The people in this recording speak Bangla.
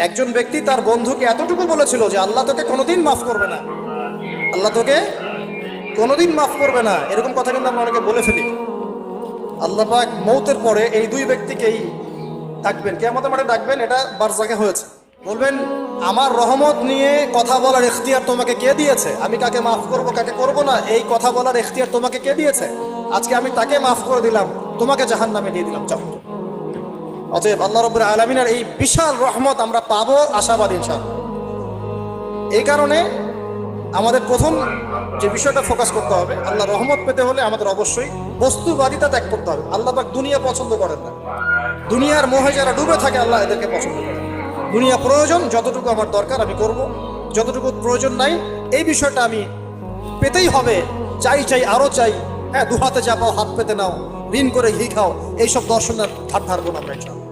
একজন ব্যক্তি তার বন্ধুকে এতটুকু বলেছিল যে আল্লাহ তোকে কোনোদিন মাফ করবে না, আল্লাহ তোকে কোনোদিন মাফ করবে না। এরকম কথা কিন্তু আমরা অনেকে বলে ফেলি। আল্লাহ পাক মৌতের পরে এই দুই ব্যক্তিকেই ডাকবেন, কিয়ামতের মাঠে ডাকবেন। এটা বারজাকে হয়েছে। বলবেন, আমার রহমত নিয়ে কথা বলার ইখতিয়ার তোমাকে কে দিয়েছে? আমি কাকে মাফ করব কাকে করব না, এই কথা বলার ইখতিয়ার তোমাকে কে দিয়েছে? আজকে আমি তাকে মাফ করে দিলাম, তোমাকে জাহান্নামে দিয়ে দিলাম। যাও। অতএব আল্লাহ রাব্বুল আলামিনের এই বিশাল রহমত আমরা পাবো, আশাবাদী ইনশাআল্লাহ। এই কারণে আমাদের প্রথম যে বিষয়টা ফোকাস করতে হবে, আল্লাহ রহমত পেতে হলে আমাদের অবশ্যই বস্তুবাদিতা ত্যাগ করতে হবে। আল্লাহ পাক দুনিয়া পছন্দ করেন না। দুনিয়ার মোহে যারা ডুবে থাকে আল্লাহ এদেরকে পছন্দ করেন। দুনিয়া প্রয়োজন, যতটুকু আমার দরকার আমি করব, যতটুকু প্রয়োজন নাই এই বিষয়টা আমি পেতেই হবে, চাই চাই আরো চাই। হ্যাঁ, দু হাতে চাপাও হাত পেতে নাও, ঋণ করে ঘি খাও, এইসব দর্শনের ধার ধারবো না আমরা ইনশাআল্লাহ।